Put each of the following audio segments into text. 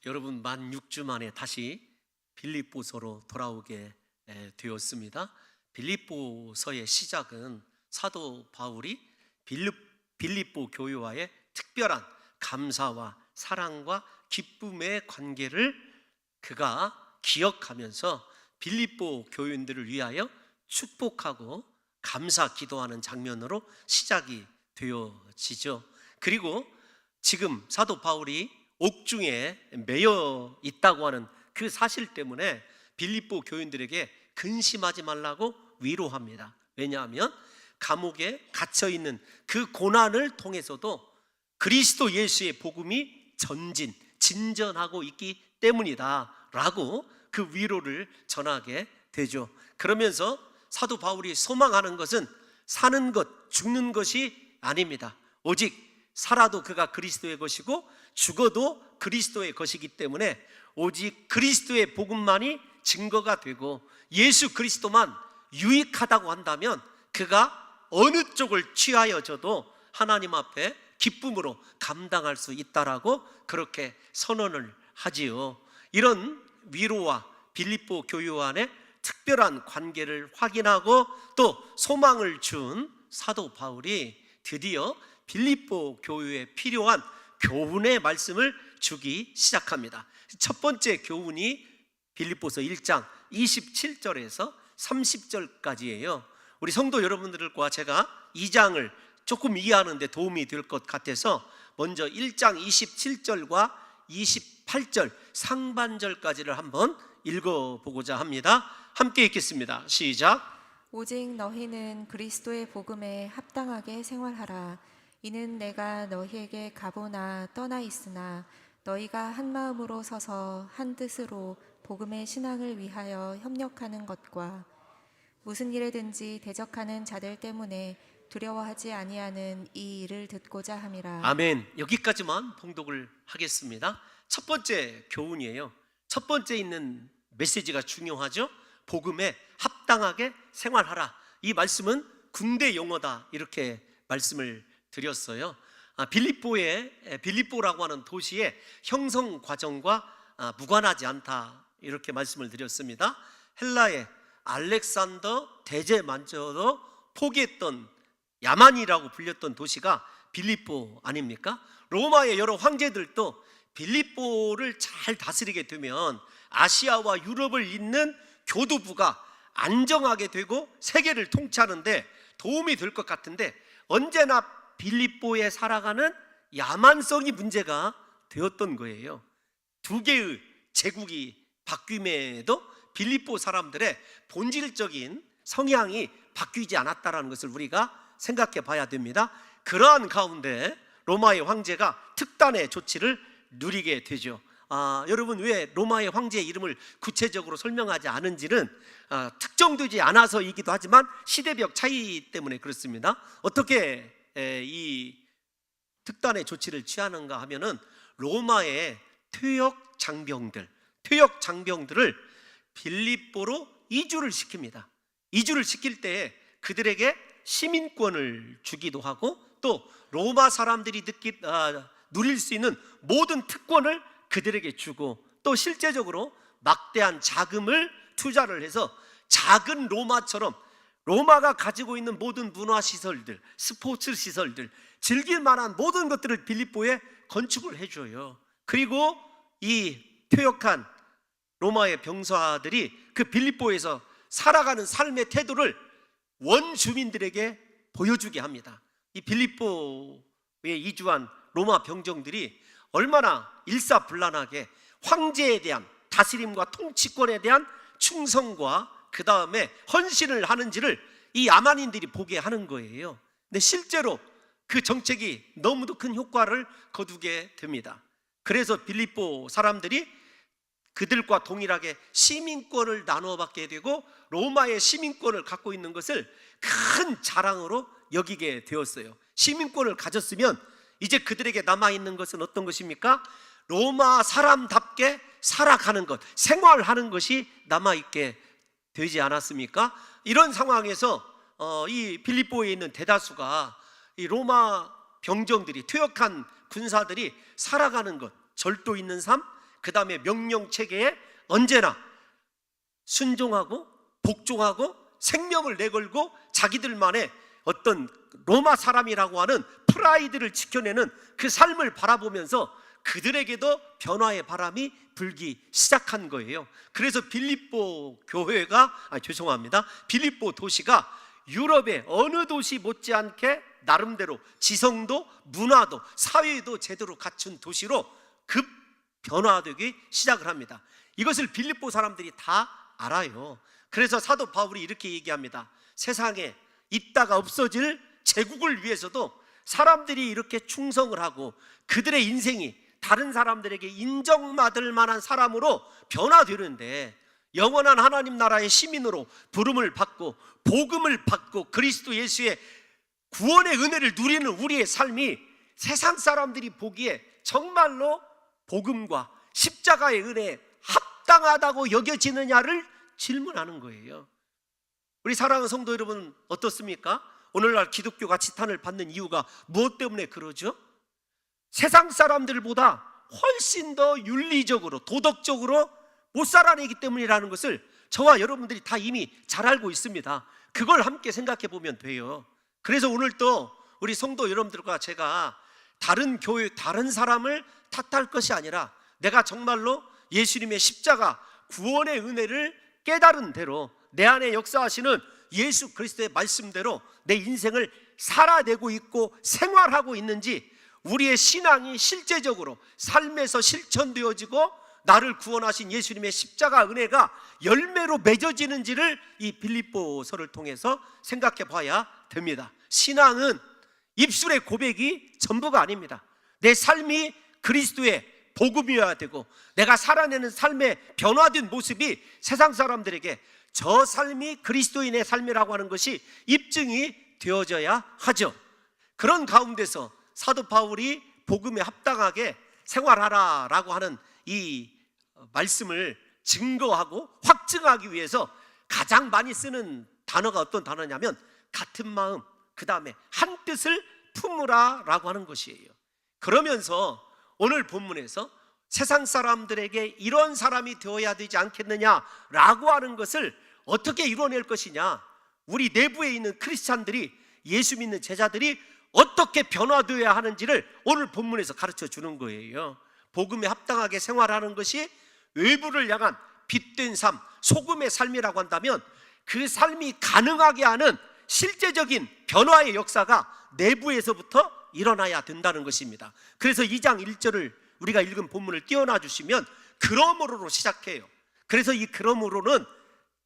여러분, 만 6주 만에 다시 빌립보서로 돌아오게 되었습니다. 빌립보서의 시작은 사도 바울이 빌립보 교회와의 특별한 감사와 사랑과 기쁨의 관계를 그가 기억하면서 빌립보 교인들을 위하여 축복하고 감사 기도하는 장면으로 시작이 되어지죠. 그리고 지금 사도 바울이 옥중에 매여 있다고 하는 그 사실 때문에 빌립보 교인들에게 근심하지 말라고 위로합니다. 왜냐하면 감옥에 갇혀 있는 그 고난을 통해서도 그리스도 예수의 복음이 진전하고 있기 때문이다 라고 그 위로를 전하게 되죠. 그러면서 사도 바울이 소망하는 것은 사는 것, 죽는 것이 아닙니다. 오직 살아도 그가 그리스도의 것이고 죽어도 그리스도의 것이기 때문에 오직 그리스도의 복음만이 증거가 되고 예수 그리스도만 유익하다고 한다면 그가 어느 쪽을 취하여져도 하나님 앞에 기쁨으로 감당할 수 있다라고 그렇게 선언을 하지요. 이런 위로와 빌립보 교회 안에 특별한 관계를 확인하고 또 소망을 준 사도 바울이 드디어 빌립보 교회에 필요한 교훈의 말씀을 주기 시작합니다. 첫 번째 교훈이 빌립보서 1장 27절에서 30절까지예요. 우리 성도 여러분들과 제가 2장을 조금 이해하는 데 도움이 될 것 같아서 먼저 1장 27절과 28절 상반절까지를 한번 읽어보고자 합니다. 함께 읽겠습니다. 시작. 오직 너희는 그리스도의 복음에 합당하게 생활하라. 이는 내가 너희에게 가보나 떠나 있으나 너희가 한 마음으로 서서 한 뜻으로 복음의 신앙을 위하여 협력하는 것과 무슨 일에든지 대적하는 자들 때문에 두려워하지 아니하는 이 일을 듣고자 함이라. 아멘. 여기까지만 봉독을 하겠습니다. 첫 번째 교훈이에요. 첫 번째 있는 메시지가 중요하죠. 복음에 합당하게 생활하라. 이 말씀은 군대 용어다 이렇게 말씀을 드렸어요. 빌립보라고 하는 도시의 형성 과정과 무관하지 않다 이렇게 말씀을 드렸습니다. 헬라의 알렉산더 대제만저도 포기했던 야만이라고 불렸던 도시가 빌립보 아닙니까? 로마의 여러 황제들도 빌립보를 잘 다스리게 되면 아시아와 유럽을 잇는 교두부가 안정하게 되고 세계를 통치하는데 도움이 될 것 같은데 언제나 빌립보에 살아가는 야만성이 문제가 되었던 거예요. 두 개의 제국이 바뀜에도 빌립보 사람들의 본질적인 성향이 바뀌지 않았다는 것을 우리가 생각해 봐야 됩니다. 그러한 가운데 로마의 황제가 특단의 조치를 누리게 되죠. 여러분, 왜 로마의 황제의 이름을 구체적으로 설명하지 않은지는 특정되지 않아서이기도 하지만 시대적 차이 때문에 그렇습니다. 어떻게 이 특단의 조치를 취하는가 하면은 로마의 퇴역 장병들을 빌립보로 이주를 시킵니다. 이주를 시킬 때 그들에게 시민권을 주기도 하고 또 로마 사람들이 누릴 수 있는 모든 특권을 그들에게 주고 또 실제적으로 막대한 자금을 투자를 해서 작은 로마처럼 로마가 가지고 있는 모든 문화시설들, 스포츠 시설들, 즐길 만한 모든 것들을 빌립보에 건축을 해줘요. 그리고 이 퇴역한 로마의 병사들이 그 빌립보에서 살아가는 삶의 태도를 원주민들에게 보여주게 합니다. 이 빌립보에 이주한 로마 병정들이 얼마나 일사불란하게 황제에 대한 다스림과 통치권에 대한 충성과 그 다음에 헌신을 하는지를 이 야만인들이 보게 하는 거예요. 근데 실제로 그 정책이 너무도 큰 효과를 거두게 됩니다. 그래서 빌립보 사람들이 그들과 동일하게 시민권을 나누어 받게 되고 로마의 시민권을 갖고 있는 것을 큰 자랑으로 여기게 되었어요. 시민권을 가졌으면 이제 그들에게 남아있는 것은 어떤 것입니까? 로마 사람답게 살아가는 것, 생활하는 것이 남아있게 되지 않았습니까? 이런 상황에서 이 빌립보에 있는 대다수가 이 로마 병정들이, 퇴역한 군사들이 살아가는 것, 절도 있는 삶, 그 다음에 명령 체계에 언제나 순종하고 복종하고 생명을 내걸고 자기들만의 어떤 로마 사람이라고 하는 프라이드를 지켜내는 그 삶을 바라보면서 그들에게도 변화의 바람이 불기 시작한 거예요. 그래서 빌립보 빌립보 도시가 유럽의 어느 도시 못지않게 나름대로 지성도 문화도 사회도 제대로 갖춘 도시로 급 변화되기 시작을 합니다. 이것을 빌립보 사람들이 다 알아요. 그래서 사도 바울이 이렇게 얘기합니다. 세상에 있다가 없어질 제국을 위해서도 사람들이 이렇게 충성을 하고 그들의 인생이 다른 사람들에게 인정받을 만한 사람으로 변화되는데, 영원한 하나님 나라의 시민으로 부름을 받고 복음을 받고 그리스도 예수의 구원의 은혜를 누리는 우리의 삶이 세상 사람들이 보기에 정말로 복음과 십자가의 은혜에 합당하다고 여겨지느냐를 질문하는 거예요. 우리 사랑하는 성도 여러분, 어떻습니까? 오늘날 기독교가 지탄을 받는 이유가 무엇 때문에 그러죠? 세상 사람들보다 훨씬 더 윤리적으로 도덕적으로 못 살아내기 때문이라는 것을 저와 여러분들이 다 이미 잘 알고 있습니다. 그걸 함께 생각해 보면 돼요. 그래서 오늘 또 우리 성도 여러분들과 제가 다른 교회, 다른 사람을 탓할 것이 아니라 내가 정말로 예수님의 십자가 구원의 은혜를 깨달은 대로 내 안에 역사하시는 예수 그리스도의 말씀대로 내 인생을 살아내고 있고 생활하고 있는지, 우리의 신앙이 실제적으로 삶에서 실천되어지고 나를 구원하신 예수님의 십자가 은혜가 열매로 맺어지는지를 이 빌립보서를 통해서 생각해 봐야 됩니다. 신앙은 입술의 고백이 전부가 아닙니다. 내 삶이 그리스도의 복음이어야 되고 내가 살아내는 삶의 변화된 모습이 세상 사람들에게 저 삶이 그리스도인의 삶이라고 하는 것이 입증이 되어져야 하죠. 그런 가운데서 사도 바울이 복음에 합당하게 생활하라라고 하는 이 말씀을 증거하고 확증하기 위해서 가장 많이 쓰는 단어가 어떤 단어냐면 같은 마음, 그 다음에 한 뜻을 품으라라고 하는 것이에요. 그러면서 오늘 본문에서 세상 사람들에게 이런 사람이 되어야 되지 않겠느냐라고 하는 것을 어떻게 이뤄낼 것이냐, 우리 내부에 있는 크리스찬들이, 예수 믿는 제자들이 어떻게 변화되어야 하는지를 오늘 본문에서 가르쳐 주는 거예요. 복음에 합당하게 생활하는 것이 외부를 향한 빛된 삶, 소금의 삶이라고 한다면 그 삶이 가능하게 하는 실제적인 변화의 역사가 내부에서부터 일어나야 된다는 것입니다. 그래서 2장 1절을 우리가 읽은 본문을 띄워놔 주시면 그러므로로 시작해요. 그래서 이 그러므로는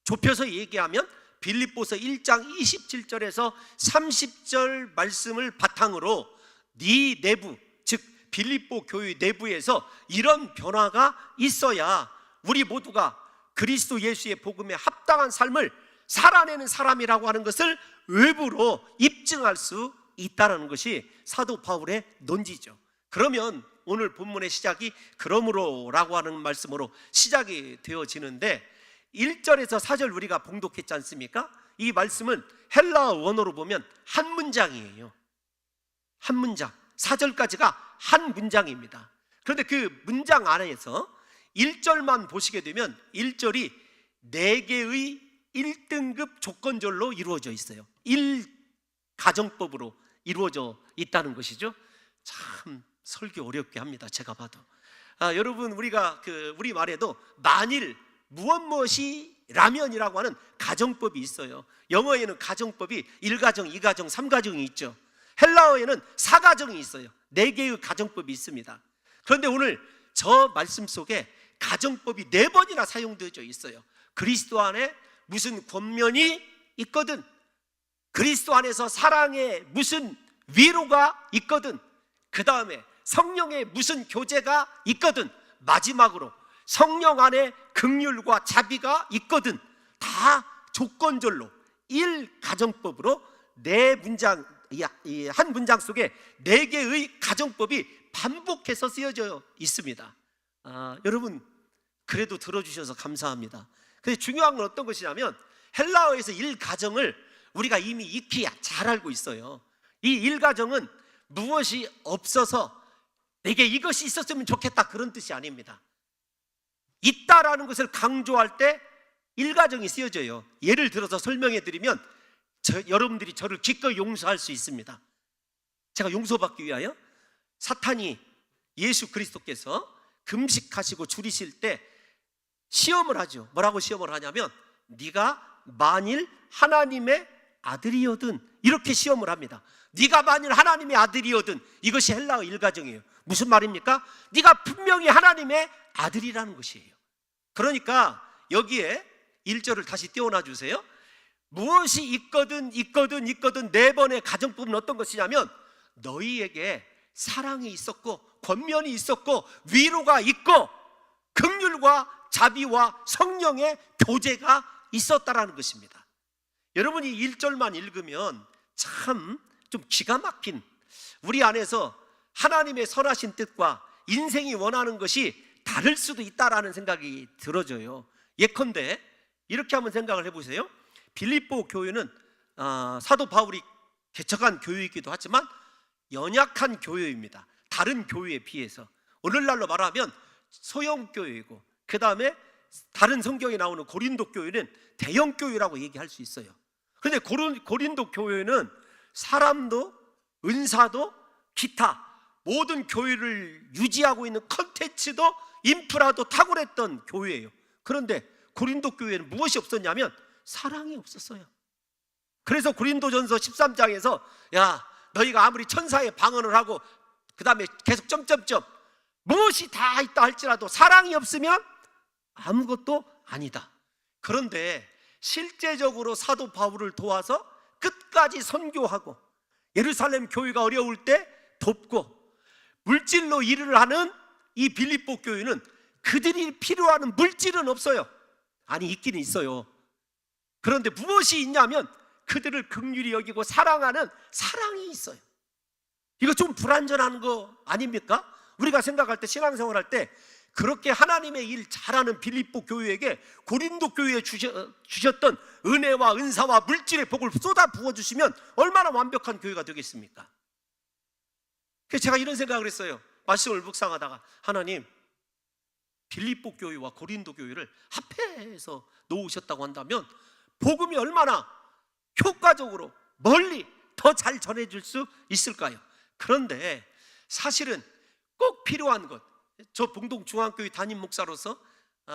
좁혀서 얘기하면 빌립보서 1장 27절에서 30절 말씀을 바탕으로 네 내부, 즉 빌립보 교회 내부에서 이런 변화가 있어야 우리 모두가 그리스도 예수의 복음에 합당한 삶을 살아내는 사람이라고 하는 것을 외부로 입증할 수 있다는 것이 사도 바울의 논지죠. 그러면 오늘 본문의 시작이 그러므로라고 하는 말씀으로 시작이 되어지는데, 1절에서 4절 우리가 봉독했지 않습니까? 이 말씀은 헬라어 원어로 보면 한 문장이에요. 한 문장, 4절까지가 한 문장입니다. 그런데 그 문장 안에서 1절만 보시게 되면 1절이 4개의 1등급 조건절로 이루어져 있어요. 1가정법으로 이루어져 있다는 것이죠. 참 설교 어렵게 합니다, 제가 봐도. 여러분, 우리가 우리 말에도 만일 무엇이 라면이라고 하는 가정법이 있어요. 영어에는 가정법이 1가정, 2가정, 3가정이 있죠. 헬라어에는 4가정이 있어요. 4개의 가정법이 있습니다. 그런데 오늘 저 말씀 속에 가정법이 4번이나 사용되어져 있어요. 그리스도 안에 무슨 권면이 있거든, 그리스도 안에서 사랑의 무슨 위로가 있거든, 그 다음에 성령의 무슨 교제가 있거든, 마지막으로 성령 안에 긍휼과 자비가 있거든, 다 조건절로 1가정법으로 한 문장 속에 4개의 가정법이 반복해서 쓰여져 있습니다. 여러분, 그래도 들어주셔서 감사합니다. 근데 중요한 건 어떤 것이냐면 헬라어에서 1가정을 우리가 이미 익히 잘 알고 있어요. 이 1가정은 무엇이 없어서 내게 이것이 있었으면 좋겠다, 그런 뜻이 아닙니다. 있다라는 것을 강조할 때 일가정이 쓰여져요. 예를 들어서 설명해 드리면 여러분들이 저를 기꺼이 용서할 수 있습니다. 제가 용서받기 위하여 사탄이 예수 그리스도께서 금식하시고 줄이실 때 시험을 하죠. 뭐라고 시험을 하냐면 네가 만일 하나님의 아들이거든, 이렇게 시험을 합니다. 네가 만일 하나님의 아들이거든, 이것이 헬라어 일가정이에요. 무슨 말입니까? 네가 분명히 하나님의 아들이라는 것이에요. 그러니까 여기에 1절을 다시 띄워놔 주세요. 무엇이 있거든 네 번의 가정법은 어떤 것이냐면 너희에게 사랑이 있었고 권면이 있었고 위로가 있고 긍휼과 자비와 성령의 교제가 있었다라는 것입니다. 여러분이 1절만 읽으면 참 좀 기가 막힌, 우리 안에서 하나님의 선하신 뜻과 인생이 원하는 것이 다를 수도 있다라는 생각이 들어져요. 예컨대 이렇게 한번 생각을 해보세요. 빌립보 교회는 사도 바울이 개척한 교회이기도 하지만 연약한 교회입니다. 다른 교회에 비해서. 오늘날로 말하면 소형 교회이고, 그 다음에 다른 성경에 나오는 고린도 교회는 대형 교회라고 얘기할 수 있어요. 그런데 고린도 교회는 사람도 은사도 기타 모든 교회를 유지하고 있는 컨텐츠도 인프라도 탁월했던 교회예요. 그런데 고린도 교회는 무엇이 없었냐면 사랑이 없었어요. 그래서 고린도전서 13장에서 야, 너희가 아무리 천사의 방언을 하고 그 다음에 계속 점점점 무엇이 다 있다 할지라도 사랑이 없으면 아무것도 아니다. 그런데 실제적으로 사도 바울을 도와서 끝까지 선교하고 예루살렘 교회가 어려울 때 돕고 물질로 일을 하는 이 빌립보 교회는 그들이 필요하는 물질은 없어요. 아니, 있기는 있어요. 그런데 무엇이 있냐면 그들을 긍휼히 여기고 사랑하는 사랑이 있어요. 이거 좀 불완전한 거 아닙니까? 우리가 생각할 때, 신앙생활 할 때 그렇게 하나님의 일 잘하는 빌립보 교회에게 고린도 교회에 주셨던 은혜와 은사와 물질의 복을 쏟아 부어주시면 얼마나 완벽한 교회가 되겠습니까? 그래서 제가 이런 생각을 했어요. 말씀을 묵상하다가 하나님, 빌립보 교회와 고린도 교회를 합해서 놓으셨다고 한다면 복음이 얼마나 효과적으로 멀리 더 잘 전해질 수 있을까요? 그런데 사실은 꼭 필요한 것, 저 봉동 중앙교회 담임 목사로서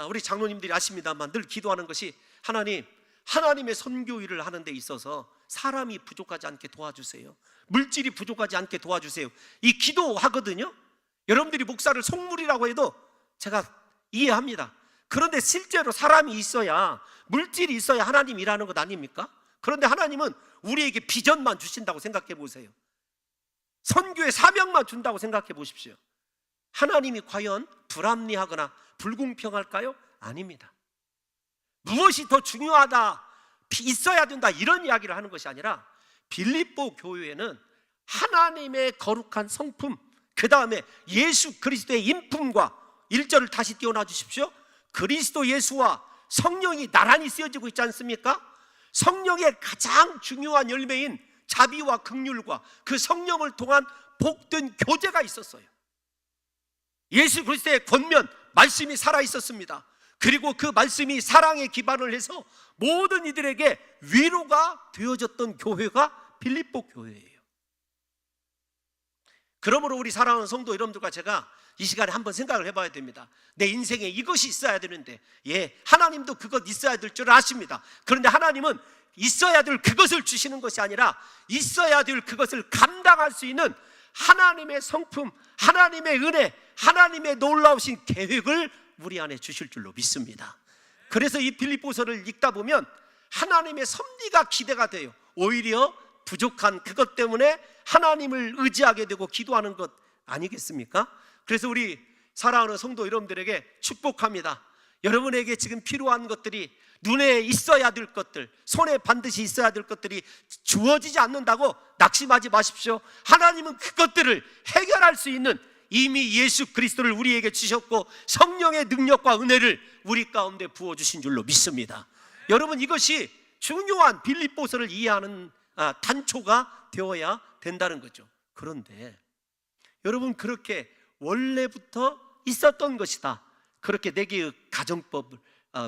우리 장로님들이 아십니다만 늘 기도하는 것이 하나님의 선교 일을 하는 데 있어서 사람이 부족하지 않게 도와주세요. 물질이 부족하지 않게 도와주세요. 이 기도하거든요. 여러분들이 목사를 속물이라고 해도 제가 이해합니다. 그런데 실제로 사람이 있어야, 물질이 있어야 하나님 일하는 것 아닙니까? 그런데 하나님은 우리에게 비전만 주신다고 생각해 보세요. 선교의 사명만 준다고 생각해 보십시오. 하나님이 과연 불합리하거나 불공평할까요? 아닙니다. 무엇이 더 중요하다, 있어야 된다, 이런 이야기를 하는 것이 아니라 빌립보 교회에는 하나님의 거룩한 성품, 그 다음에 예수 그리스도의 인품과 1절을 다시 띄워놔 주십시오. 그리스도 예수와 성령이 나란히 쓰여지고 있지 않습니까? 성령의 가장 중요한 열매인 자비와 긍휼과 그 성령을 통한 복된 교제가 있었어요. 예수 그리스도의 권면, 말씀이 살아있었습니다. 그리고 그 말씀이 사랑에 기반을 해서 모든 이들에게 위로가 되어졌던 교회가 빌립보 교회예요. 그러므로 우리 사랑하는 성도 여러분들과 제가 이 시간에 한번 생각을 해봐야 됩니다. 내 인생에 이것이 있어야 되는데, 하나님도 그것 있어야 될 줄 아십니다. 그런데 하나님은 있어야 될 그것을 주시는 것이 아니라 있어야 될 그것을 감당할 수 있는 하나님의 성품, 하나님의 은혜, 하나님의 놀라우신 계획을 우리 안에 주실 줄로 믿습니다. 그래서 이 빌립보서를 읽다 보면 하나님의 섭리가 기대가 돼요. 오히려 부족한 그것 때문에 하나님을 의지하게 되고 기도하는 것 아니겠습니까? 그래서 우리 사랑하는 성도 여러분들에게 축복합니다. 여러분에게 지금 필요한 것들이, 눈에 있어야 될 것들, 손에 반드시 있어야 될 것들이 주어지지 않는다고 낙심하지 마십시오. 하나님은 그것들을 해결할 수 있는 이미 예수 그리스도를 우리에게 주셨고 성령의 능력과 은혜를 우리 가운데 부어주신 줄로 믿습니다. 여러분, 이것이 중요한 빌립보서를 이해하는 단초가 되어야 된다는 거죠. 그런데 여러분, 그렇게 원래부터 있었던 것이다, 그렇게 4개의 가정법을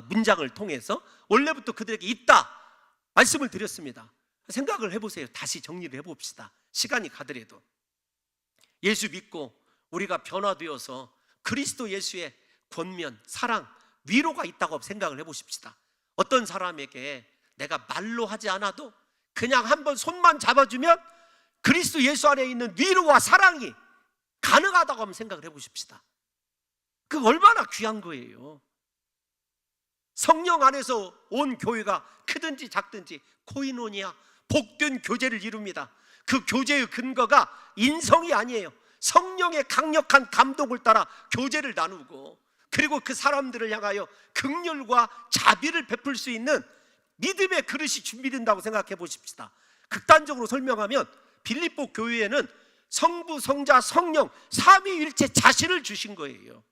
문장을 통해서 원래부터 그들에게 있다 말씀을 드렸습니다. 생각을 해보세요. 다시 정리를 해봅시다. 시간이 가더라도 예수 믿고 우리가 변화되어서 그리스도 예수의 권면, 사랑, 위로가 있다고 생각을 해보십시다. 어떤 사람에게 내가 말로 하지 않아도 그냥 한번 손만 잡아주면 그리스도 예수 안에 있는 위로와 사랑이 가능하다고 한번 생각을 해보십시다. 그 얼마나 귀한 거예요. 성령 안에서 온 교회가 크든지 작든지 코이노니아, 복된 교제를 이룹니다. 그 교제의 근거가 인성이 아니에요. 성령의 강력한 감독을 따라 교제를 나누고, 그리고 그 사람들을 향하여 긍휼과 자비를 베풀 수 있는 믿음의 그릇이 준비된다고 생각해 보십시다. 극단적으로 설명하면 빌립보 교회에는 성부, 성자, 성령 삼위일체 자신을 주신 거예요.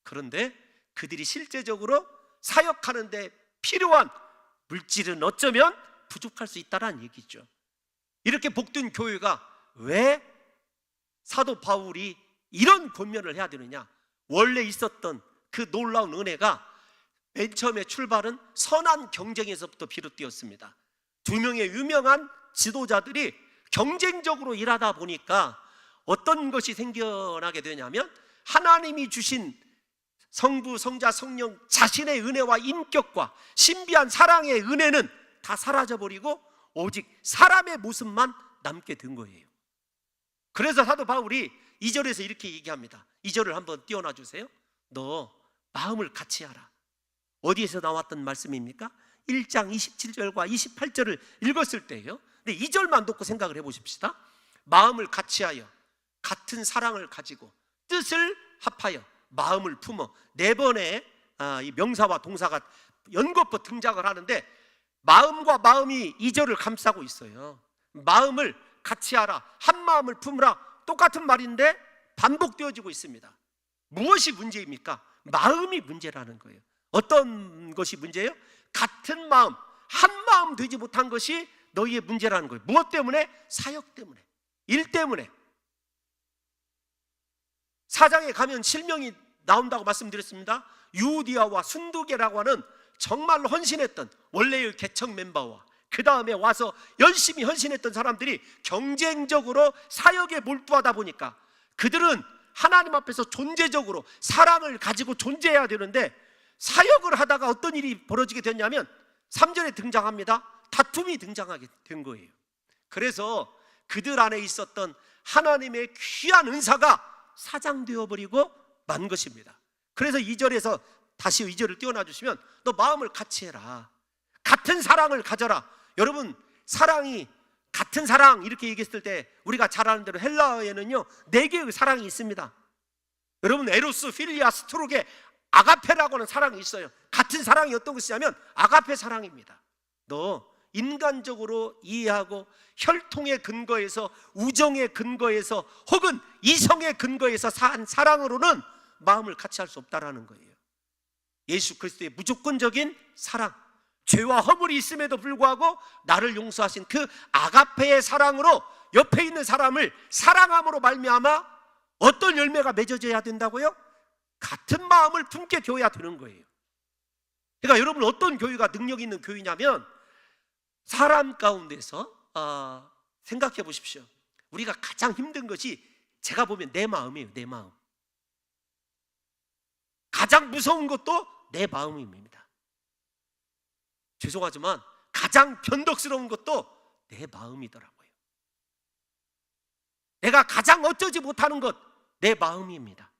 그런데 그들이 실제적으로 사역하는 데 필요한 물질은 어쩌면 부족할 수 있다는 얘기죠. 이렇게 복된 교회가 왜 사도 바울이 이런 권면을 해야 되느냐? 원래 있었던 그 놀라운 은혜가 맨 처음에 출발은 선한 경쟁에서부터 비롯되었습니다. 2명의 유명한 지도자들이 경쟁적으로 일하다 보니까 어떤 것이 생겨나게 되냐면 하나님이 주신 성부, 성자, 성령 자신의 은혜와 인격과 신비한 사랑의 은혜는 다 사라져버리고 오직 사람의 모습만 남게 된 거예요. 그래서 사도 바울이 2절에서 이렇게 얘기합니다. 2절을 한번 띄워놔 주세요. 너 마음을 같이 하라. 어디에서 나왔던 말씀입니까? 1장 27절과 28절을 읽었을 때예요. 근데 2절만 놓고 생각을 해보십시다. 마음을 같이 하여 같은 사랑을 가지고 뜻을 합하여 마음을 품어. 4번의 이 명사와 동사가 연거푸 등장을 하는데 마음과 마음이 2절을 감싸고 있어요. 마음을 같이 하라, 한 마음을 품으라, 똑같은 말인데 반복되어지고 있습니다. 무엇이 문제입니까? 마음이 문제라는 거예요. 어떤 것이 문제예요? 같은 마음, 한 마음 되지 못한 것이 너희의 문제라는 거예요. 무엇 때문에? 사역 때문에, 일 때문에. 4장에 가면 실명이 나온다고 말씀드렸습니다. 유디아와 순두계라고 하는 정말로 헌신했던 원래의 개척 멤버와 그 다음에 와서 열심히 헌신했던 사람들이 경쟁적으로 사역에 몰두하다 보니까 그들은 하나님 앞에서 존재적으로 사랑을 가지고 존재해야 되는데 사역을 하다가 어떤 일이 벌어지게 됐냐면 3절에 등장합니다. 다툼이 등장하게 된 거예요. 그래서 그들 안에 있었던 하나님의 귀한 은사가 사장되어 버리고 만 것입니다. 그래서 2절에서 다시 2절을 띄워놔 주시면 너 마음을 같이 해라, 같은 사랑을 가져라. 여러분, 사랑이 같은 사랑 이렇게 얘기했을 때 우리가 잘 아는 대로 헬라어에는요 4개의 사랑이 있습니다. 여러분, 에로스, 필리아, 스트로게, 아가페라고 하는 사랑이 있어요. 같은 사랑이 어떤 것이냐면 아가페 사랑입니다. 너 인간적으로 이해하고 혈통의 근거에서, 우정의 근거에서, 혹은 이성의 근거에서 산 사랑으로는 마음을 같이 할 수 없다라는 거예요. 예수 그리스도의 무조건적인 사랑, 죄와 허물이 있음에도 불구하고 나를 용서하신 그 아가페의 사랑으로 옆에 있는 사람을 사랑함으로 말미암아 어떤 열매가 맺어져야 된다고요? 같은 마음을 품게 되어야 되는 거예요. 그러니까 여러분, 어떤 교회가 능력 있는 교회냐면 사람 가운데서 생각해 보십시오. 우리가 가장 힘든 것이 제가 보면 내 마음이에요. 내 마음. 가장 무서운 것도 내 마음입니다. 죄송하지만 가장 변덕스러운 것도 내 마음이더라고요. 내가 가장 어쩌지 못하는 것, 내 마음입니다.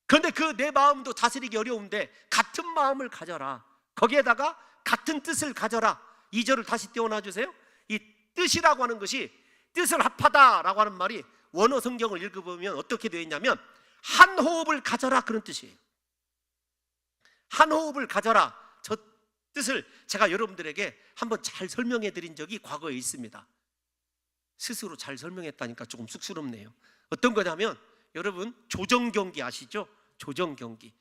그런데 그 내 마음도 다스리기 어려운데 같은 마음을 가져라. 거기에다가 같은 뜻을 가져라. 2절을 다시 띄워놔 주세요. 이 뜻이라고 하는 것이, 뜻을 합하다라고 하는 말이 원어 성경을 읽어보면 어떻게 되어 있냐면 한 호흡을 가져라, 그런 뜻이에요. 한 호흡을 가져라. 저 뜻을 제가 여러분들에게 한번 잘 설명해 드린 적이 과거에 있습니다. 스스로 잘 설명했다니까 조금 쑥스럽네요. 어떤 거냐면 여러분, 조정경기 아시죠? 조정경기.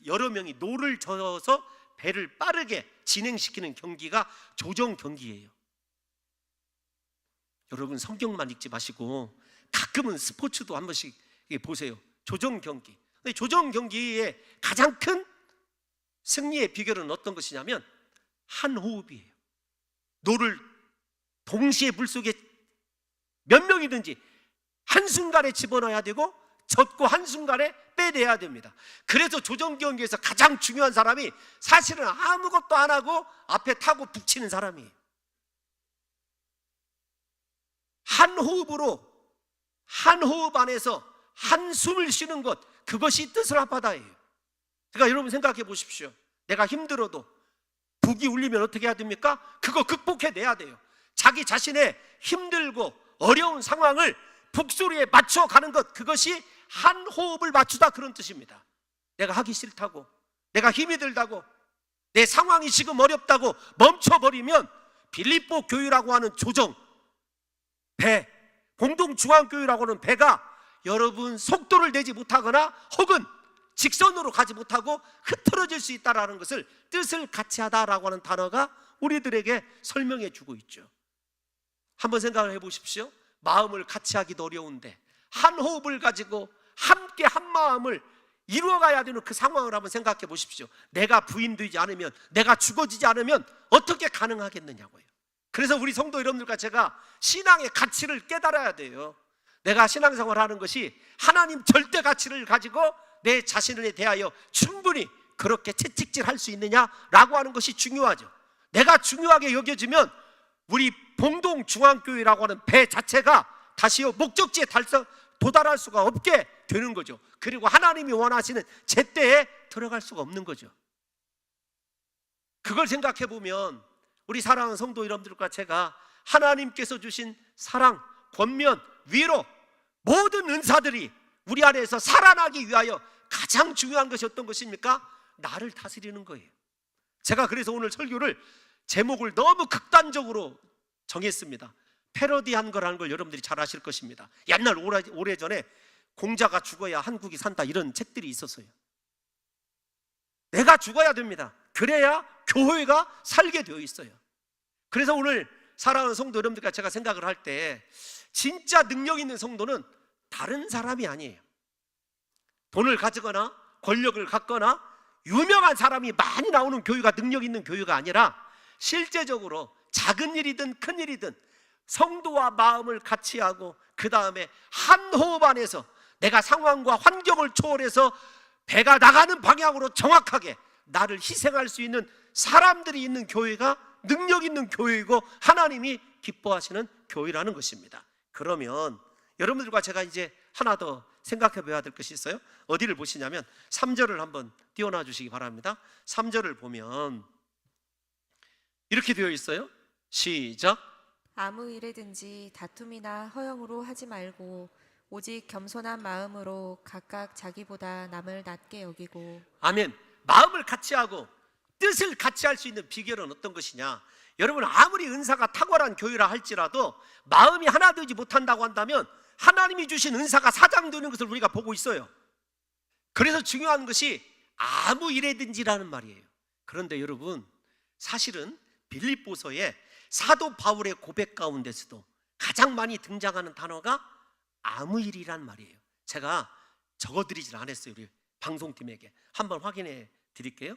여러 명이 노를 저어서 배를 빠르게 진행시키는 경기가 조정경기예요. 여러분, 성경만 읽지 마시고 가끔은 스포츠도 한 번씩 보세요. 조정경기. 근데 조정 경기의 가장 큰 승리의 비결은 어떤 것이냐면 한 호흡이에요. 노를 동시에 물속에 몇 명이든지 한순간에 집어넣어야 되고 젓고 한순간에 빼내야 됩니다. 그래서 조정 경기에서 가장 중요한 사람이 사실은 아무것도 안 하고 앞에 타고 북치는 사람이에요. 한 호흡으로, 한 호흡 안에서 한숨을 쉬는 것, 그것이 뜻을 합하다예요. 그러니까 여러분 생각해 보십시오. 내가 힘들어도 북이 울리면 어떻게 해야 됩니까? 그거 극복해내야 돼요. 자기 자신의 힘들고 어려운 상황을 북소리에 맞춰가는 것, 그것이 한 호흡을 맞추다, 그런 뜻입니다. 내가 하기 싫다고, 내가 힘이 들다고, 내 상황이 지금 어렵다고 멈춰버리면 빌립보 교회라고 하는 조정, 배, 공동중앙교회라고 하는 배가 여러분 속도를 내지 못하거나 혹은 직선으로 가지 못하고 흐트러질 수 있다는 것을, 뜻을 같이 하다라고 하는 단어가 우리들에게 설명해 주고 있죠. 한번 생각을 해보십시오. 마음을 같이 하기도 어려운데 한 호흡을 가지고 함께 한 마음을 이루어가야 되는 그 상황을 한번 생각해 보십시오. 내가 부인되지 않으면, 내가 죽어지지 않으면 어떻게 가능하겠느냐고요. 그래서 우리 성도 여러분들과 제가 신앙의 가치를 깨달아야 돼요. 내가 신앙생활을 하는 것이 하나님 절대 가치를 가지고 내 자신에 대하여 충분히 그렇게 채찍질할 수 있느냐라고 하는 것이 중요하죠. 내가 중요하게 여겨지면 우리 봉동중앙교회라고 하는 배 자체가 다시요 목적지에 도달할 수가 없게 되는 거죠. 그리고 하나님이 원하시는 제때에 들어갈 수가 없는 거죠. 그걸 생각해 보면 우리 사랑하는 성도 여러분들과 제가 하나님께서 주신 사랑, 권면, 위로, 모든 은사들이 우리 안에서 살아나기 위하여 가장 중요한 것이 어떤 것입니까? 나를 다스리는 거예요. 제가 그래서 오늘 설교를 제목을 너무 극단적으로 정했습니다. 패러디한 거라는 걸 여러분들이 잘 아실 것입니다. 옛날 오래전에 공자가 죽어야 한국이 산다, 이런 책들이 있었어요. 내가 죽어야 됩니다. 그래야 교회가 살게 되어 있어요. 그래서 오늘 사랑하는 성도 여러분들과 제가 생각을 할 때 진짜 능력 있는 성도는 다른 사람이 아니에요. 돈을 가지거나 권력을 갖거나 유명한 사람이 많이 나오는 교회가 능력 있는 교회가 아니라 실제적으로 작은 일이든 큰 일이든 성도와 마음을 같이 하고 그 다음에 한 호흡 안에서 내가 상황과 환경을 초월해서 배가 나가는 방향으로 정확하게 나를 희생할 수 있는 사람들이 있는 교회가 능력 있는 교회이고 하나님이 기뻐하시는 교회라는 것입니다. 그러면 여러분들과 제가 이제 하나 더 생각해 봐야 될 것이 있어요. 어디를 보시냐면 3절을 한번 띄워놔 주시기 바랍니다. 3절을 보면 이렇게 되어 있어요. 시작. 아무 일에든지 다툼이나 허영으로 하지 말고 오직 겸손한 마음으로 각각 자기보다 남을 낮게 여기고. 아멘. 마음을 같이 하고 뜻을 같이 할 수 있는 비결은 어떤 것이냐? 여러분, 아무리 은사가 탁월한 교회라 할지라도 마음이 하나 되지 못한다고 한다면 하나님이 주신 은사가 사장되는 것을 우리가 보고 있어요. 그래서 중요한 것이 아무 일에든지라는 말이에요. 그런데 여러분, 사실은 빌립보서에 사도 바울의 고백 가운데서도 가장 많이 등장하는 단어가 아무 일이란 말이에요. 제가 적어드리질 않았어요. 우리 방송팀에게 한번 확인해 드릴게요.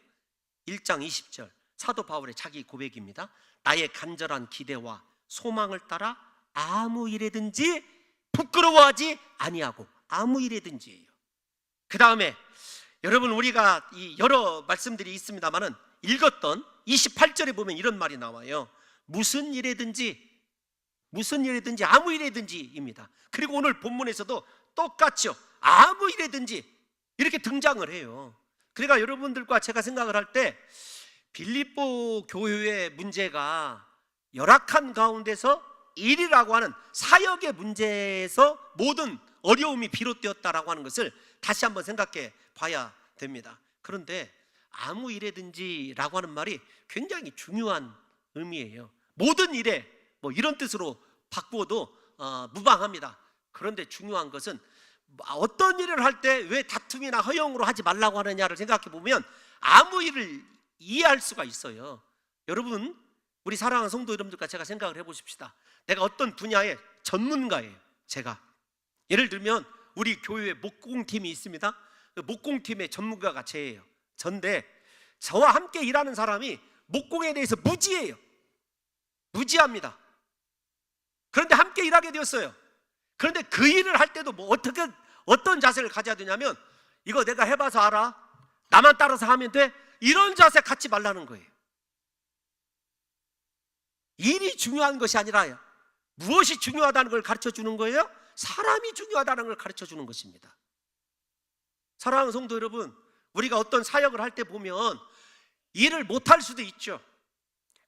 1장 20절 사도 바울의 자기 고백입니다. 나의 간절한 기대와 소망을 따라 아무 일에든지 부끄러워하지 아니하고, 아무 일에든지예요. 그 다음에 여러분, 우리가 이 여러 말씀들이 있습니다만은 읽었던 28절에 보면 이런 말이 나와요. 무슨 일에든지 아무 일에든지입니다. 그리고 오늘 본문에서도 똑같죠. 아무 일에든지 이렇게 등장을 해요. 그러니까 여러분들과 제가 생각을 할 때 빌립보 교회의 문제가 열악한 가운데서 일이라고 하는 사역의 문제에서 모든 어려움이 비롯되었다라고 하는 것을 다시 한번 생각해 봐야 됩니다. 그런데 아무 일에든지라고 하는 말이 굉장히 중요한 의미예요. 모든 일에, 뭐 이런 뜻으로 바꾸어도 무방합니다. 그런데 중요한 것은 어떤 일을 할 때 왜 다툼이나 허영으로 하지 말라고 하느냐를 생각해 보면 아무 일을 이해할 수가 있어요. 여러분, 우리 사랑하는 성도 여러분들과 제가 생각을 해보십시다. 내가 어떤 분야의 전문가예요. 제가 예를 들면 우리 교회에 목공팀이 있습니다. 목공팀의 전문가가 저예요. 전데 저와 함께 일하는 사람이 목공에 대해서 무지해요. 무지합니다. 그런데 함께 일하게 되었어요. 그런데 그 일을 할 때도 어떤 자세를 가져야 되냐면, 이거 내가 해봐서 알아, 나만 따라서 하면 돼, 이런 자세 갖지 말라는 거예요. 일이 중요한 것이 아니라 무엇이 중요하다는 걸 가르쳐 주는 거예요? 사람이 중요하다는 걸 가르쳐 주는 것입니다. 사랑하는 성도 여러분, 우리가 어떤 사역을 할 때 보면 일을 못할 수도 있죠.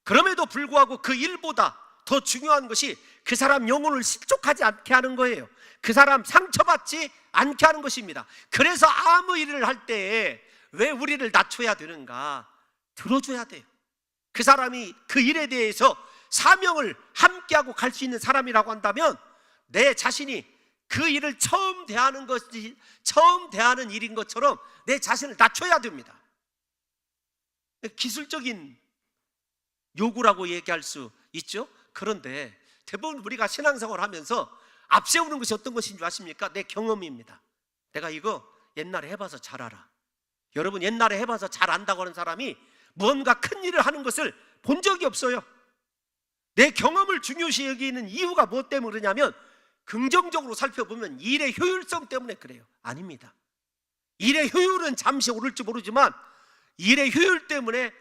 그럼에도 불구하고 그 일보다 더 중요한 것이 그 사람 영혼을 실족하지 않게 하는 거예요. 그 사람 상처받지 않게 하는 것입니다. 그래서 아무 일을 할 때에 왜 우리를 낮춰야 되는가? 들어줘야 돼요. 그 사람이 그 일에 대해서 사명을 함께하고 갈 수 있는 사람이라고 한다면, 내 자신이 그 일을 처음 대하는 일인 것처럼 내 자신을 낮춰야 됩니다. 기술적인 요구라고 얘기할 수 있죠. 그런데 대부분 우리가 신앙생활을 하면서 앞세우는 것이 어떤 것인 줄 아십니까? 내 경험입니다. 내가 이거 옛날에 해봐서 잘 알아. 여러분, 옛날에 해봐서 잘 안다고 하는 사람이 무언가 큰 일을 하는 것을 본 적이 없어요. 내 경험을 중요시 여기는 이유가 무엇 때문에 그러냐면, 긍정적으로 살펴보면 일의 효율성 때문에 그래요. 아닙니다. 일의 효율은 잠시 오를지 모르지만 일의 효율 때문에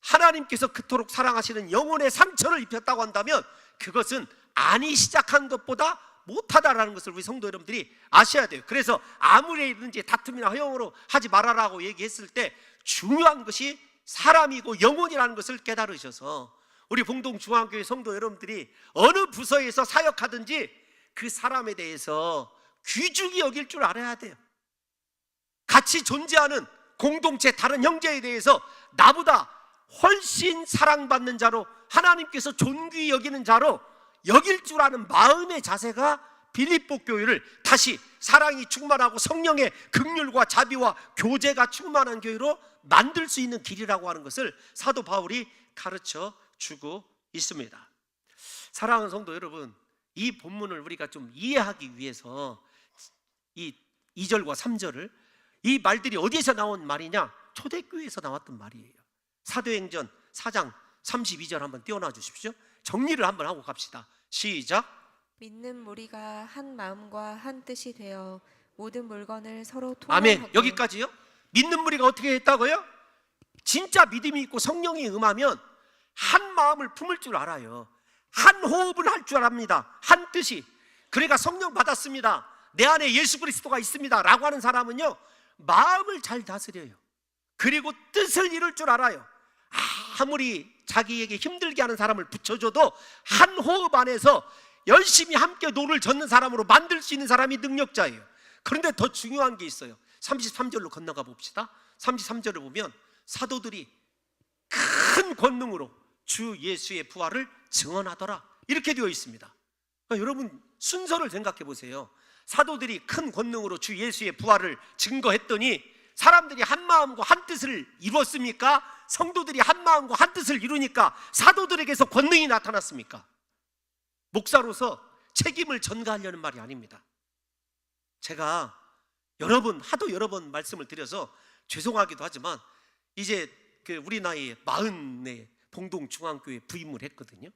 하나님께서 그토록 사랑하시는 영혼의 상처를 입혔다고 한다면, 그것은 안이 시작한 것보다 못하다라는 것을 우리 성도 여러분들이 아셔야 돼요. 그래서 아무리 일든지 다툼이나 허용으로 하지 말아라고 얘기했을 때 중요한 것이 사람이고 영혼이라는 것을 깨달으셔서 우리 봉동중앙교회 성도 여러분들이 어느 부서에서 사역하든지 그 사람에 대해서 귀중히 여길 줄 알아야 돼요. 같이 존재하는 공동체 다른 형제에 대해서 나보다 훨씬 사랑받는 자로, 하나님께서 존귀히 여기는 자로 여길 줄 아는 마음의 자세가 빌립보 교회를 다시 사랑이 충만하고 성령의 긍휼과 자비와 교제가 충만한 교회로 만들 수 있는 길이라고 하는 것을 사도 바울이 가르쳐 주고 있습니다. 사랑하는 성도 여러분, 이 본문을 우리가 좀 이해하기 위해서 이 2절과 3절을, 이 말들이 어디에서 나온 말이냐? 초대교회에서 나왔던 말이에요. 사도행전 4장 32절 한번 띄워놔 주십시오. 정리를 한번 하고 갑시다. 시작. 믿는 무리가 한 마음과 한 뜻이 되어 모든 물건을 서로 아멘. 통용하고. 여기까지요? 믿는 무리가 어떻게 했다고요? 진짜 믿음이 있고 성령이 임하면 한 마음을 품을 줄 알아요. 한 호흡을 할 줄 압니다. 한 뜻이. 그러니까 성령 받았습니다, 내 안에 예수 그리스도가 있습니다 라고 하는 사람은요, 마음을 잘 다스려요. 그리고 뜻을 이룰 줄 알아요. 아무리 자기에게 힘들게 하는 사람을 붙여줘도 한 호흡 안에서 열심히 함께 노를 젓는 사람으로 만들 수 있는 사람이 능력자예요. 그런데 더 중요한 게 있어요. 33절로 건너가 봅시다. 33절을 보면 사도들이 큰 권능으로 주 예수의 부활을 증언하더라, 이렇게 되어 있습니다. 그러니까 여러분, 순서를 생각해 보세요. 사도들이 큰 권능으로 주 예수의 부활을 증거했더니 사람들이 한 마음과 한 뜻을 이루었습니까? 성도들이 한 마음과 한 뜻을 이루니까 사도들에게서 권능이 나타났습니까? 목사로서 책임을 전가하려는 말이 아닙니다. 제가 하도 여러 번 말씀을 드려서 죄송하기도 하지만, 이제 우리 나이에 40에 봉동중앙교회 부임을 했거든요.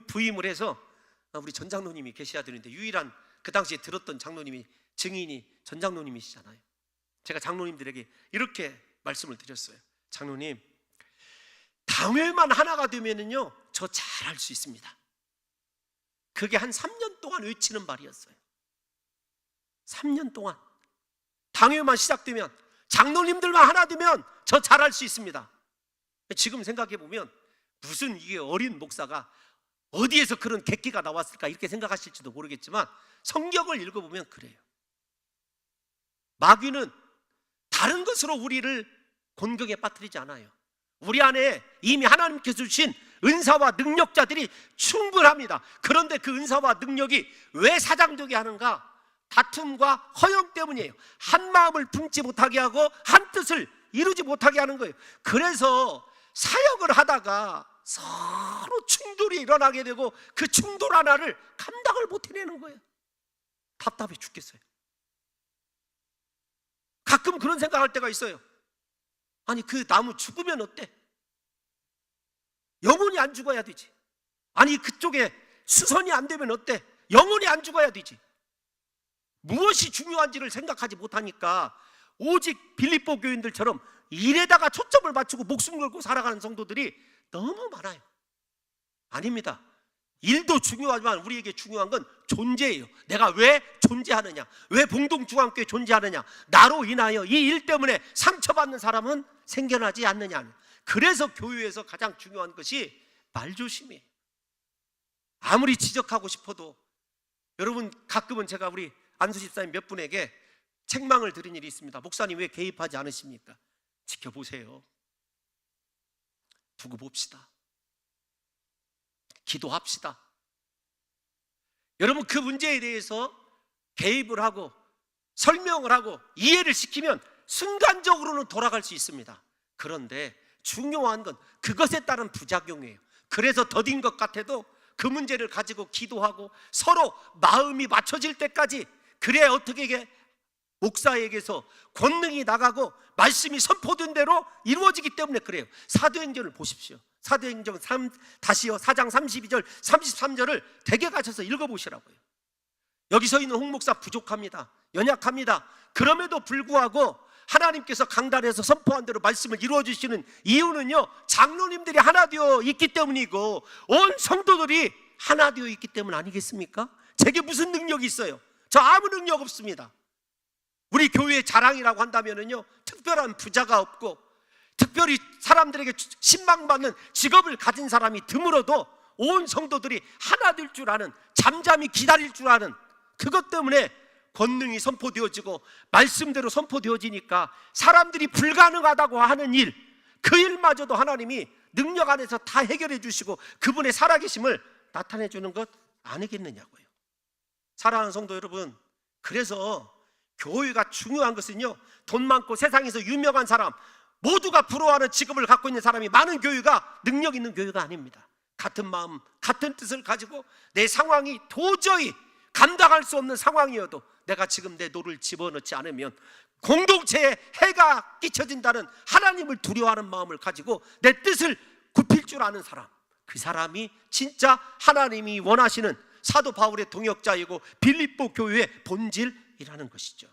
부임을 해서 우리 전 장로님이 계셔야 되는데, 유일한 그 당시에 들었던 장로님이, 증인이 전 장로님이시잖아요. 제가 장로님들에게 이렇게 말씀을 드렸어요. 장로님, 당회만 하나가 되면은요, 저 잘할 수 있습니다. 그게 한 3년 동안 외치는 말이었어요. 3년 동안 당회만 시작되면, 장로님들만 하나 되면 저 잘할 수 있습니다. 지금 생각해 보면 무슨 이게 어린 목사가 어디에서 그런 객기가 나왔을까 이렇게 생각하실지도 모르겠지만, 성경을 읽어보면 그래요. 마귀는 다른 것으로 우리를 곤경에 빠뜨리지 않아요. 우리 안에 이미 하나님께서 주신 은사와 능력자들이 충분합니다. 그런데 그 은사와 능력이 왜 사장되게 하는가? 다툼과 허영 때문이에요. 한 마음을 품지 못하게 하고 한 뜻을 이루지 못하게 하는 거예요. 그래서 사역을 하다가 서로 충돌이 일어나게 되고 그 충돌 하나를 감당을 못 해내는 거예요. 답답해 죽겠어요. 가끔 그런 생각할 때가 있어요. 아니, 그 나무 죽으면 어때? 영원히 안 죽어야 되지. 아니, 그쪽에 수선이 안 되면 어때? 영원히 안 죽어야 되지. 무엇이 중요한지를 생각하지 못하니까 오직 빌립보 교인들처럼 일에다가 초점을 맞추고 목숨 걸고 살아가는 성도들이 너무 많아요. 아닙니다. 일도 중요하지만 우리에게 중요한 건 존재예요. 내가 왜 존재하느냐, 왜 봉동중앙교회 존재하느냐, 나로 인하여 이 일 때문에 상처받는 사람은 생겨나지 않느냐. 그래서 교회에서 가장 중요한 것이 말조심이에요. 아무리 지적하고 싶어도, 여러분, 가끔은 제가 우리 안수 집사님 몇 분에게 책망을 들은 일이 있습니다. 목사님 왜 개입하지 않으십니까? 지켜보세요. 두고 봅시다. 기도합시다. 여러분, 그 문제에 대해서 개입을 하고 설명을 하고 이해를 시키면 순간적으로는 돌아갈 수 있습니다. 그런데 중요한 건 그것에 따른 부작용이에요. 그래서 더딘 것 같아도 그 문제를 가지고 기도하고 서로 마음이 맞춰질 때까지, 그래야 어떻게 목사에게서 권능이 나가고 말씀이 선포된 대로 이루어지기 때문에 그래요. 사도행전을 보십시오. 사도행전 4장 32절 33절을 댁에 가셔서 읽어보시라고요. 여기 서 있는 홍 목사 부족합니다. 연약합니다. 그럼에도 불구하고 하나님께서 강단에서 선포한 대로 말씀을 이루어주시는 이유는요, 장로님들이 하나 되어 있기 때문이고 온 성도들이 하나 되어 있기 때문 아니겠습니까? 제게 무슨 능력이 있어요? 저 아무 능력 없습니다. 우리 교회의 자랑이라고 한다면요, 특별한 부자가 없고 특별히 사람들에게 신망받는 직업을 가진 사람이 드물어도 온 성도들이 하나 될 줄 아는, 잠잠히 기다릴 줄 아는, 그것 때문에 권능이 선포되어지고 말씀대로 선포되어지니까 사람들이 불가능하다고 하는 일, 그 일마저도 하나님이 능력 안에서 다 해결해 주시고 그분의 살아계심을 나타내 주는 것 아니겠느냐고요. 사랑하는 성도 여러분, 그래서 교회가 중요한 것은요, 돈 많고 세상에서 유명한 사람, 모두가 부러워하는 직업을 갖고 있는 사람이 많은 교회가 능력 있는 교회가 아닙니다. 같은 마음, 같은 뜻을 가지고 내 상황이 도저히 감당할 수 없는 상황이어도 내가 지금 내 노를 집어넣지 않으면 공동체에 해가 끼쳐진다는 하나님을 두려워하는 마음을 가지고 내 뜻을 굽힐 줄 아는 사람, 그 사람이 진짜 하나님이 원하시는 사도 바울의 동역자이고 빌립보 교회의 본질이라는 것이죠.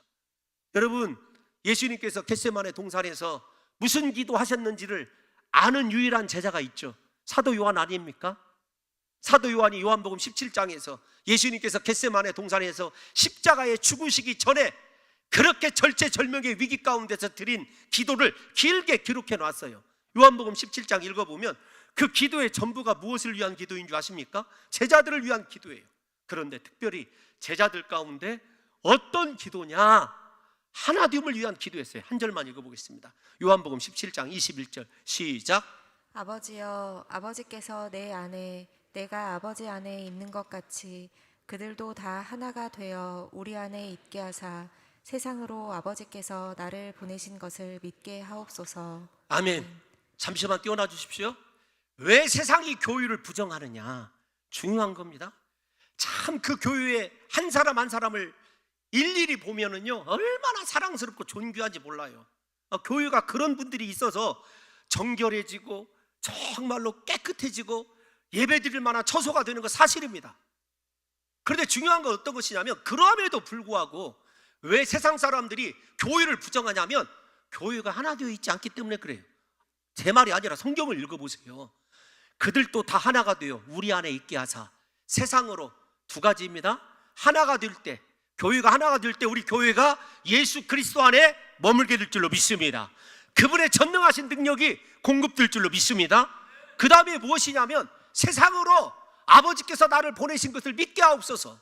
여러분, 예수님께서 겟세마네 동산에서 무슨 기도하셨는지를 아는 유일한 제자가 있죠. 사도 요한 아닙니까? 사도 요한이 요한복음 17장에서 예수님께서 겟세마네 동산에서 십자가에 죽으시기 전에 그렇게 절체절명의 위기 가운데서 드린 기도를 길게 기록해 놨어요. 요한복음 17장 읽어보면 그 기도의 전부가 무엇을 위한 기도인 줄 아십니까? 제자들을 위한 기도예요. 그런데 특별히 제자들 가운데 어떤 기도냐? 하나됨을 위한 기도였어요. 한 절만 읽어보겠습니다. 요한복음 17장 21절 시작. 아버지여, 아버지께서 내 안에 내가 아버지 안에 있는 것 같이 그들도 다 하나가 되어 우리 안에 있게 하사 세상으로 아버지께서 나를 보내신 것을 믿게 하옵소서. 아멘. 잠시만 띄워놔 주십시오. 왜 세상이 교회를 부정하느냐? 중요한 겁니다. 참 그 교회의 한 사람 한 사람을 일일이 보면은요, 얼마나 사랑스럽고 존귀한지 몰라요. 교회가 그런 분들이 있어서 정결해지고 정말로 깨끗해지고 예배드릴 만한 처소가 되는 건 사실입니다. 그런데 중요한 건 어떤 것이냐면, 그럼에도 불구하고 왜 세상 사람들이 교회를 부정하냐면 교회가 하나 되어 있지 않기 때문에 그래요. 제 말이 아니라 성경을 읽어보세요. 그들도 다 하나가 되어 우리 안에 있게 하사 세상으로, 두 가지입니다. 하나가 될 때, 교회가 하나가 될 때 우리 교회가 예수 그리스도 안에 머물게 될 줄로 믿습니다. 그분의 전능하신 능력이 공급될 줄로 믿습니다. 그 다음에 무엇이냐면 세상으로 아버지께서 나를 보내신 것을 믿게 하옵소서.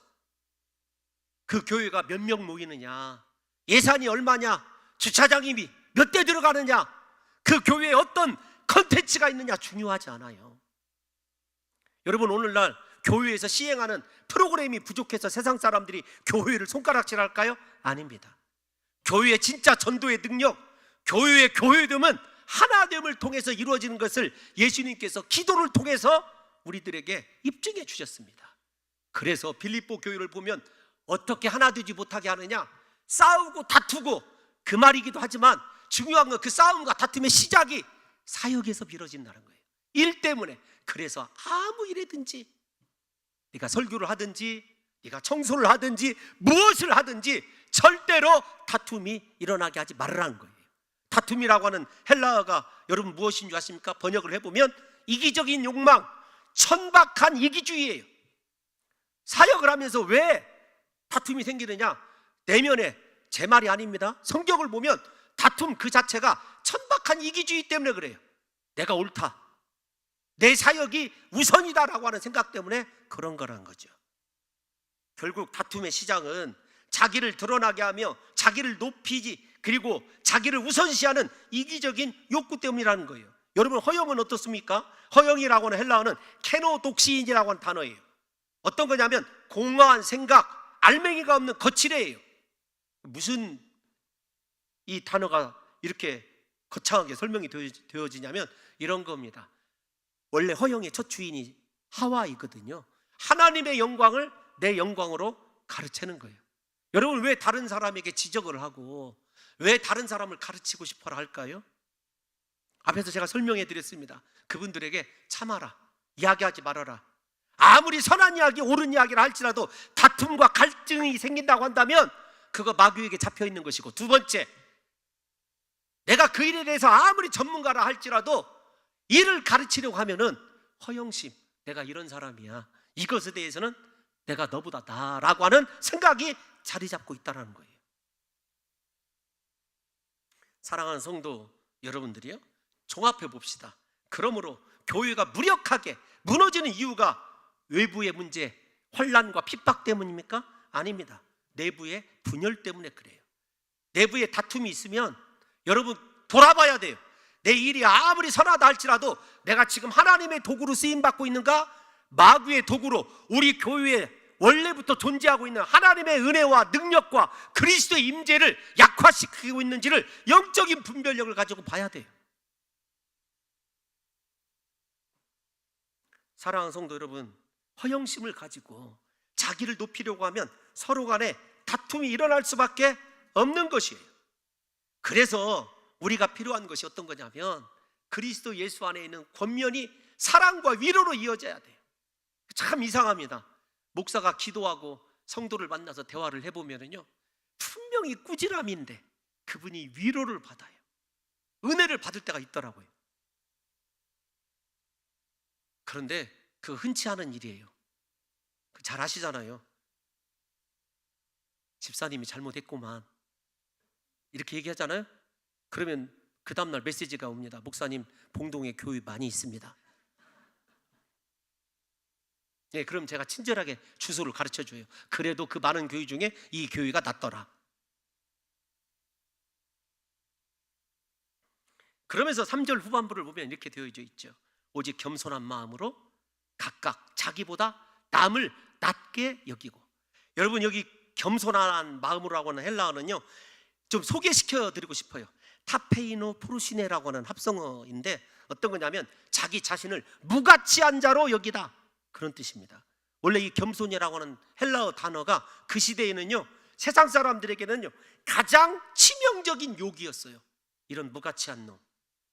그 교회가 몇 명 모이느냐, 예산이 얼마냐, 주차장이 몇 대 들어가느냐, 그 교회에 어떤 컨텐츠가 있느냐 중요하지 않아요. 여러분, 오늘날 교회에서 시행하는 프로그램이 부족해서 세상 사람들이 교회를 손가락질할까요? 아닙니다. 교회의 진짜 전도의 능력, 교회의 교회됨은 하나됨을 통해서 이루어지는 것을 예수님께서 기도를 통해서 우리들에게 입증해 주셨습니다. 그래서 빌립보 교회를 보면 어떻게 하나 되지 못하게 하느냐? 싸우고 다투고 그 말이기도 하지만 중요한 건 그 싸움과 다툼의 시작이 사역에서 벌어진다는 거예요. 일 때문에. 그래서 아무 일이든지, 네가 설교를 하든지 네가 청소를 하든지 무엇을 하든지 절대로 다툼이 일어나게 하지 말라는 거예요. 다툼이라고 하는 헬라어가 여러분 무엇인 줄 아십니까? 번역을 해보면 이기적인 욕망, 천박한 이기주의예요. 사역을 하면서 왜 다툼이 생기느냐? 내면에, 제 말이 아닙니다. 성경을 보면 다툼 그 자체가 천박한 이기주의 때문에 그래요. 내가 옳다, 내 사역이 우선이다라고 하는 생각 때문에 그런 거라는 거죠. 결국 다툼의 시작은 자기를 드러나게 하며 자기를 높이지, 그리고 자기를 우선시하는 이기적인 욕구 때문이라는 거예요. 여러분, 허영은 어떻습니까? 허영이라고 하는 헬라어는 케노독시인이라고 하는 단어예요. 어떤 거냐면 공허한 생각, 알맹이가 없는 거칠애예요. 무슨 이 단어가 이렇게 거창하게 설명이 되어지냐면 이런 겁니다. 원래 허영의 첫 주인이 하와이거든요. 하나님의 영광을 내 영광으로 가르치는 거예요. 여러분, 왜 다른 사람에게 지적을 하고 왜 다른 사람을 가르치고 싶어라 할까요? 앞에서 제가 설명해 드렸습니다. 그분들에게 참아라, 이야기하지 말아라. 아무리 선한 이야기, 옳은 이야기를 할지라도 다툼과 갈등이 생긴다고 한다면 그거 마귀에게 잡혀 있는 것이고, 두 번째, 내가 그 일에 대해서 아무리 전문가라 할지라도 일을 가르치려고 하면은 허영심, 내가 이런 사람이야, 이것에 대해서는 내가 너보다 나라고 하는 생각이 자리 잡고 있다는 거예요. 사랑하는 성도 여러분들이요, 종합해 봅시다. 그러므로 교회가 무력하게 무너지는 이유가 외부의 문제, 환난과 핍박 때문입니까? 아닙니다. 내부의 분열 때문에 그래요. 내부에 다툼이 있으면 여러분 돌아봐야 돼요. 내 일이 아무리 선하다 할지라도 내가 지금 하나님의 도구로 쓰임받고 있는가, 마귀의 도구로 우리 교회에 원래부터 존재하고 있는 하나님의 은혜와 능력과 그리스도의 임재를 약화시키고 있는지를 영적인 분별력을 가지고 봐야 돼요. 사랑하는 성도 여러분, 허영심을 가지고 자기를 높이려고 하면 서로 간에 다툼이 일어날 수밖에 없는 것이에요. 그래서 우리가 필요한 것이 어떤 거냐면 그리스도 예수 안에 있는 권면이 사랑과 위로로 이어져야 돼요. 참 이상합니다. 목사가 기도하고 성도를 만나서 대화를 해보면요, 분명히 꾸지람인데 그분이 위로를 받아요. 은혜를 받을 때가 있더라고요. 그런데 그 흔치 않은 일이에요. 잘 아시잖아요. 집사님이 잘못했구만 이렇게 얘기하잖아요. 그러면 그 다음날 메시지가 옵니다. 목사님, 봉동에 교회 많이 있습니다. 네, 그럼 제가 친절하게 주소를 가르쳐줘요. 그래도 그 많은 교회 중에 이 교회가 낫더라. 그러면서 3절 후반부를 보면 이렇게 되어져 있죠. 오직 겸손한 마음으로 각각 자기보다 남을 낮게 여기고. 여러분, 여기 겸손한 마음으로라고 하는 헬라어는요, 좀 소개시켜 드리고 싶어요. 타페이노 프루시네라고 하는 합성어인데 어떤 거냐면 자기 자신을 무가치한 자로 여기다, 그런 뜻입니다. 원래 이 겸손이라고 하는 헬라어 단어가 그 시대에는요, 세상 사람들에게는요 가장 치명적인 욕이었어요. 이런 무가치한 놈,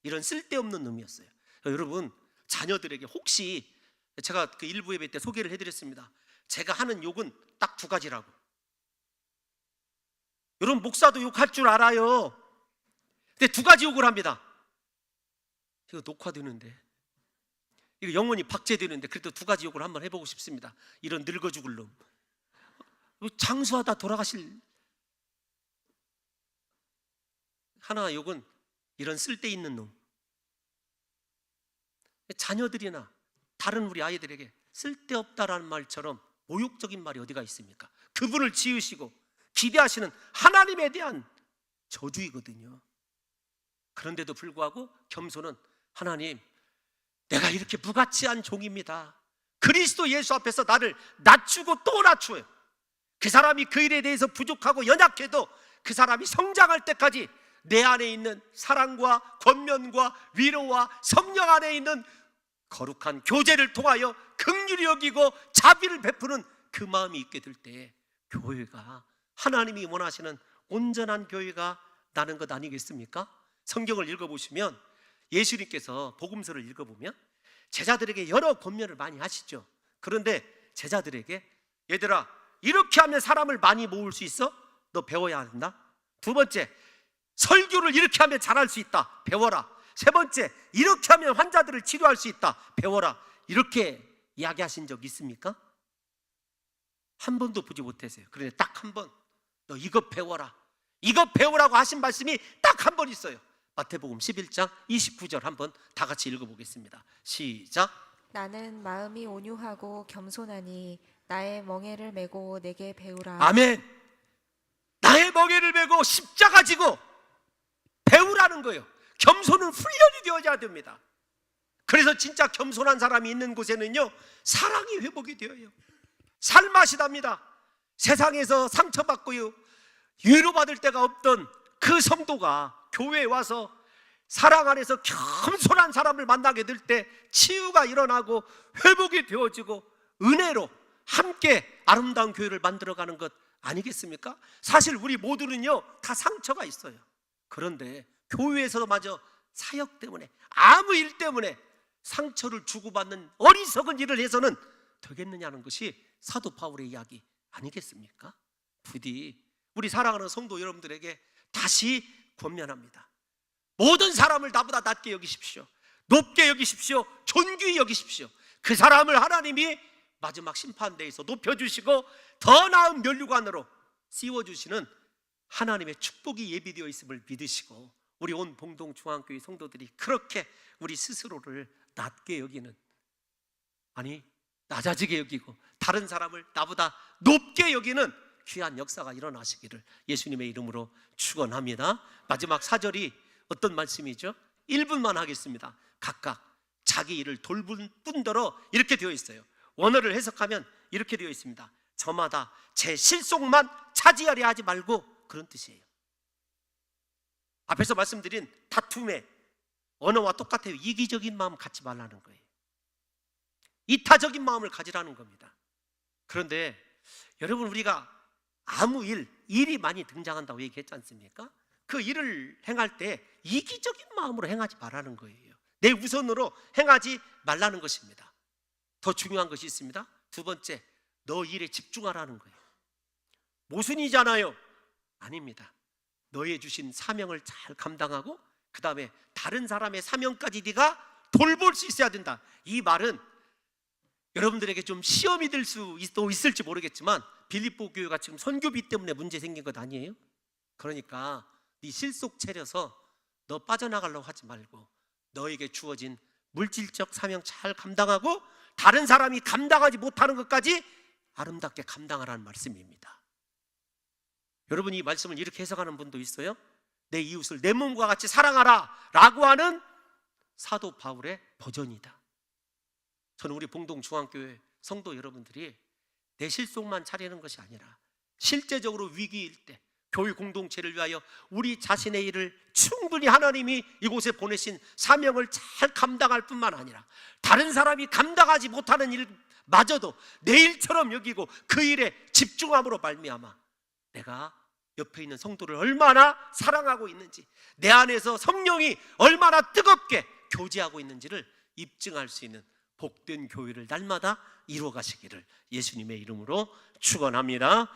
이런 쓸데없는 놈이었어요. 여러분, 자녀들에게 혹시, 제가 그 일부 예배 때 소개를 해드렸습니다. 제가 하는 욕은 딱 두 가지라고. 여러분, 목사도 욕할 줄 알아요. 근데 두 가지 욕을 합니다. 이거 녹화되는데, 이거 영원히 박제되는데, 그래도 두 가지 욕을 한번 해보고 싶습니다. 이런 늙어 죽을 놈, 장수하다 돌아가실. 하나 욕은 이런 쓸데있는 놈. 자녀들이나 다른 우리 아이들에게 쓸데없다라는 말처럼 모욕적인 말이 어디가 있습니까? 그분을 지으시고 기대하시는 하나님에 대한 저주이거든요. 그런데도 불구하고 겸손은, 하나님, 내가 이렇게 무가치한 종입니다. 그리스도 예수 앞에서 나를 낮추고 또 낮추어요. 그 사람이 그 일에 대해서 부족하고 연약해도 그 사람이 성장할 때까지 내 안에 있는 사랑과 권면과 위로와 성령 안에 있는 거룩한 교제를 통하여 긍휼히 여기고 자비를 베푸는 그 마음이 있게 될 때 교회가, 하나님이 원하시는 온전한 교회가 나는 것 아니겠습니까? 성경을 읽어보시면 예수님께서 복음서를 읽어보면 제자들에게 여러 권면을 많이 하시죠. 그런데 제자들에게 얘들아, 이렇게 하면 사람을 많이 모을 수 있어? 너 배워야 한다. 두 번째, 설교를 이렇게 하면 잘할 수 있다. 배워라. 세 번째, 이렇게 하면 환자들을 치료할 수 있다. 배워라. 이렇게 이야기하신 적 있습니까? 한 번도 보지 못했어요. 그런데 딱 한 번, 너 이것 배워라. 이것 배우라고 하신 말씀이 딱 한 번 있어요. 마태복음 11장 29절 한번 다 같이 읽어보겠습니다. 시작. 나는 마음이 온유하고 겸손하니 나의 멍에를 메고 내게 배우라. 아멘. 나의 멍에를 메고 십자가 지고 배우라는 거예요. 겸손은 훈련이 되어야 됩니다. 그래서 진짜 겸손한 사람이 있는 곳에는요, 사랑이 회복이 되어요. 살맛이답니다. 세상에서 상처받고요, 위로받을 데가 없던 그 성도가 교회에 와서 사랑 안에서 겸손한 사람을 만나게 될 때 치유가 일어나고 회복이 되어지고 은혜로 함께 아름다운 교회를 만들어가는 것 아니겠습니까? 사실 우리 모두는요, 다 상처가 있어요. 그런데 교회에서마저 사역 때문에, 아무 일 때문에 상처를 주고받는 어리석은 일을 해서는 되겠느냐는 것이 사도 바울의 이야기 아니겠습니까? 부디 우리 사랑하는 성도 여러분들에게 다시 권면합니다. 모든 사람을 나보다 낮게 여기십시오. 높게 여기십시오. 존귀히 여기십시오. 그 사람을 하나님이 마지막 심판대에서 높여주시고 더 나은 면류관으로 씌워주시는 하나님의 축복이 예비되어 있음을 믿으시고, 우리 온 봉동중앙교회 성도들이 그렇게 우리 스스로를 낮게 여기는, 아니 낮아지게 여기고 다른 사람을 나보다 높게 여기는 귀한 역사가 일어나시기를 예수님의 이름으로 축원합니다. 마지막 4절이 어떤 말씀이죠? 1분만 하겠습니다. 각각 자기 일을 돌볼 뿐더러 이렇게 되어 있어요. 원어를 해석하면 이렇게 되어 있습니다. 저마다 제 실속만 차지하려 하지 말고, 그런 뜻이에요. 앞에서 말씀드린 다툼의 언어와 똑같아요. 이기적인 마음 갖지 말라는 거예요. 이타적인 마음을 가지라는 겁니다. 그런데 여러분, 우리가 아무 일이 많이 등장한다고 얘기했지 않습니까? 그 일을 행할 때 이기적인 마음으로 행하지 말라는 거예요. 내 우선으로 행하지 말라는 것입니다. 더 중요한 것이 있습니다. 두 번째, 너 일에 집중하라는 거예요. 모순이잖아요. 아닙니다. 너의 주신 사명을 잘 감당하고 그 다음에 다른 사람의 사명까지 네가 돌볼 수 있어야 된다. 이 말은 여러분들에게 좀 시험이 될 수 있을지 모르겠지만 빌립보 교회가 지금 선교비 때문에 문제 생긴 것 아니에요? 그러니까 네 실속 차려서 너 빠져나가려고 하지 말고 너에게 주어진 물질적 사명 잘 감당하고 다른 사람이 감당하지 못하는 것까지 아름답게 감당하라는 말씀입니다. 여러분, 이 말씀을 이렇게 해석하는 분도 있어요. 내 이웃을 내 몸과 같이 사랑하라 라고 하는 사도 바울의 버전이다. 저는 우리 봉동중앙교회 성도 여러분들이 내 실속만 차리는 것이 아니라 실제적으로 위기일 때 교회 공동체를 위하여 우리 자신의 일을 충분히 하나님이 이곳에 보내신 사명을 잘 감당할 뿐만 아니라 다른 사람이 감당하지 못하는 일마저도 내 일처럼 여기고 그 일에 집중함으로 말미암아 내가 옆에 있는 성도를 얼마나 사랑하고 있는지, 내 안에서 성령이 얼마나 뜨겁게 교제하고 있는지를 입증할 수 있는 복된 교회를 날마다 이루어 가시기를 예수님의 이름으로 축원합니다.